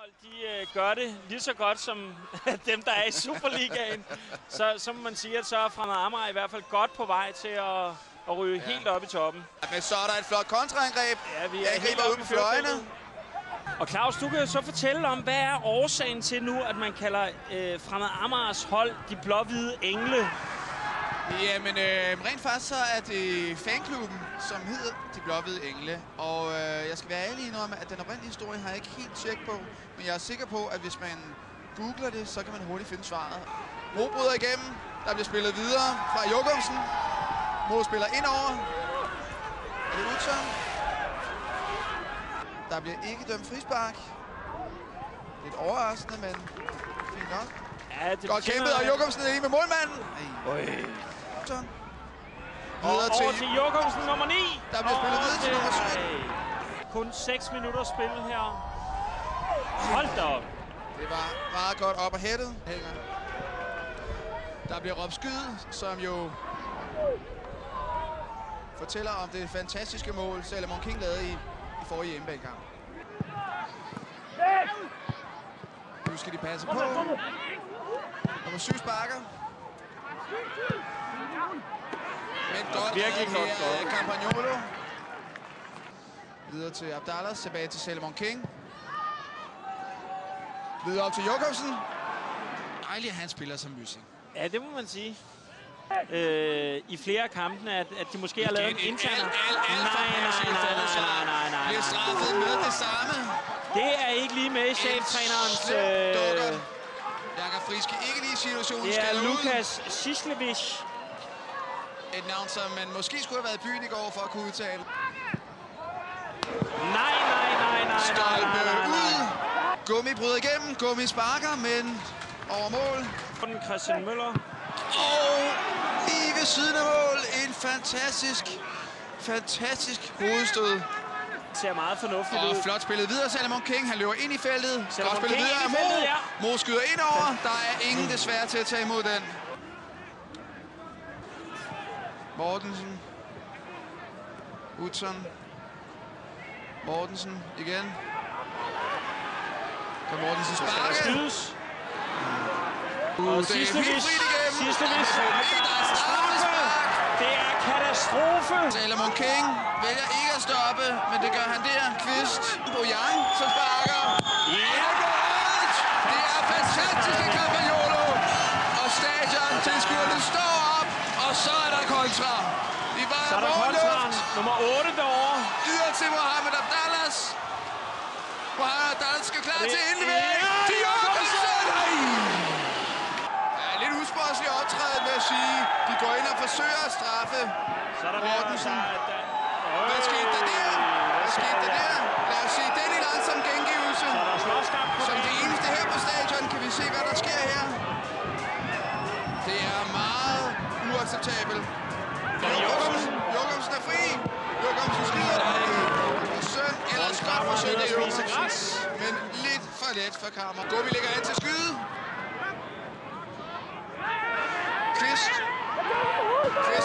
hold, de gør det lige så godt som dem, der er i Superligaen. Så må man sige, at så er Fremad Amager i hvert fald godt på vej til at ryge helt op i toppen. Men så er der et flot kontraangreb. Ja, vi er helt ude på fløjene. Og Claus, du kan jo så fortælle om, hvad er årsagen til nu, at man kalder Fremad Amagers hold de blå-hvide engle? Jamen, rent faktisk så er det fanklubben, som hedder de blå-hvide engle. Og jeg skal være ærlig indrømme, at den oprindelige historie har jeg ikke helt tjek på. Men jeg er sikker på, at hvis man googler det, så kan man hurtigt finde svaret. Mo bryder igennem. Der bliver spillet videre fra Jokumsen. Mo spiller indover. Er det Utzon? Der bliver ikke dømt frispark. Lidt overraskende, men fint nok. Ja, det godt kæmpet, og Jokumsen er med målmanden. Utzon. Over til Jokumsen, nummer 9. Der bliver spillet videre til nummer 7. Kun 6 minutter spil her. Hold da op. Det var meget godt op og hættet. Der bliver råbt skyd, som jo fortæller om det fantastiske mål, Salomon King lavede i forrige hjemmebanekamp. Nu skal de passe på. Nummer 7 sparker. Men godt virkelig godt. Campagnolo. Videre til Abdallah, tilbage til Salomon King. Videre op til Jokumsen. Dejligt, at han spiller som Mysing. Ja, det må man sige. I flere af kampene, at de måske har lavet en intern... Nej. Bliver straffet med det samme. Det er ikke lige med i cheftrænerens... Jakob Friske ikke lige situationen. Det er Lukas Sislevich. Et navn, som man måske skulle have været i byen i går for at kunne udtale. Nej. Stolpe ud. Gummi bryder igennem. Gummi sparker, men over mål. Christian Møller. Og lige ved siden af mål. En fantastisk hovedstød. Ser meget fornuftigt ud. Og flot spillet videre. Salomon King, han løber ind i feltet. Godt spillet videre af Mo. Ja. Mo skyder ind over. Der er ingen desværre til at tage imod den. Mortensen. Utzon. Mortensen igen. Kan Mortensen sparke? Skydes. Og Sislevich. Der er straffespark. Det er katastrofe. Salomon King vælger ikke at stoppe, men det gør han der. Kvist på Yang, som sparker. Ja. Det er fantastiske Campagnolo. Og stadion tilskuerne står op, og så er der kontra. Så er der kontra. Nummer 8 derovre. Yder til Mohamed Abdallah. Mohamed Abdallah skal klar til indlevering. De lidt usportslig optræden, vil jeg sige. De går ind og forsøger at straffe Mortensen. Hvad skete der der? Lad os se den i langsom gengivelse. Som det eneste her på stadion kan vi se, hvad der sker her. Det er meget uacceptabelt. Jokumsen er fri. Jokumsen skyder der. Søn eller skræt for søn. Men lidt for let for Kammer. Gummi ligger ind til skyde. Kvist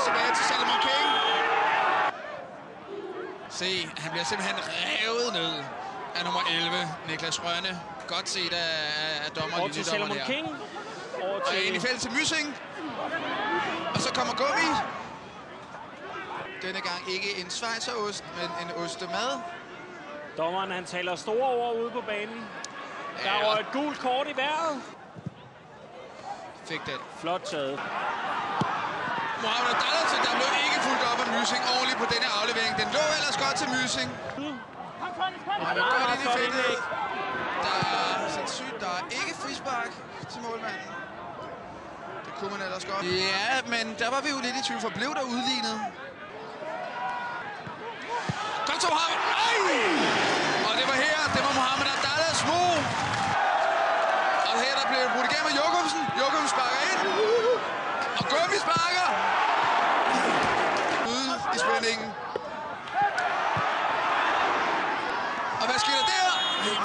tilbage til Salomon King. Se, han bliver simpelthen revet ned af nummer 11, Niklas Rønne. Godt set af dommeren. Over til Salomon King. Og ind i feltet til Mysing. Og så kommer Gummi. Denne gang ikke en schweizerost, men en ostemad. Dommeren, han taler store ord ude på banen. Der var et gult kort i vejret. Fik den. Flot taget. Mohamed Abdallah, der blev ikke fuldt op af Mysing ordentligt på denne aflevering. Den lå ellers godt til Mysing. Der er ikke frispark til målmanden. Det kunne man ellers godt. Ja, men der var vi jo lidt i tvivl, for blev der udlignet. Kom til Mohamed. Og det var her. Det var Mohamed Abdallahs mål. Og her der blev brudt igennem af Jokumsen. Jokumsen sparker ind. Og Gummi sparker. Ude i spændingen. Og hvad sker der der?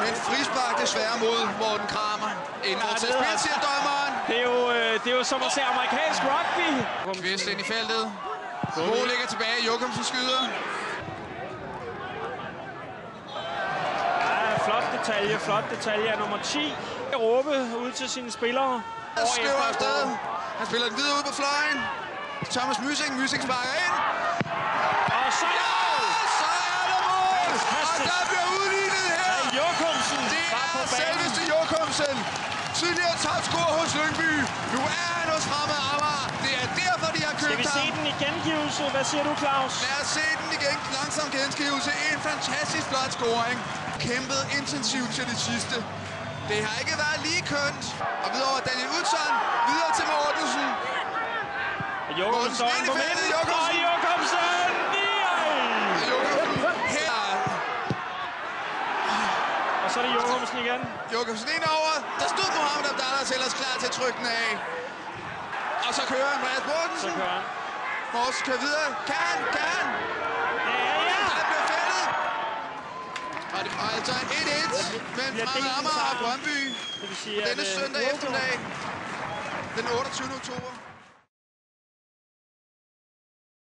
Men frispark desværre mod Morten Kramer. Indgår til spil, siger dommeren. Det er jo som at se amerikansk rugby. Kvist ind i feltet. Mo ligger tilbage. Jokumsen skyder. Ja, flot. Det detalje, flot detalje af nummer 10. Råbe ud til sine spillere. Han sløver afsted. Han spiller den videre ud på fløjen. Thomas Myssing sparker ind. Og så... Ja, så er der mål! Og der bliver udlignet her. Jokumsen. Det er selveste Jokumsen. Tidligere topscorer hos Lyngby. Nu er han hos Fremad Amager. Det er derfor, de har købt ham. Skal vi se den i gengivelse? Hvad siger du, Claus? Lad os se den igen. Langsom gengivelse. En fantastisk flot scoring. Kæmpet intensivt til det sidste. Det har ikke været lige kønt. Og videre over Daniel Utzon. Videre til Mortensen. Jokumsen på midten. Og Jokumsen! Her. Og så er det Jokumsen igen. Jokumsen ind over. Der stod Mohamed Abdallah ellers klar til at trykke den af. Og så kører Andreas Mortensen. Så kører han. Mortensen kører videre. Kan han? Ja! Han bliver fældet. Og altså 1-1 mellem Fremad Amager og Brøndby. Det vil sige, denne søndag eftermiddag. Den 28. oktober.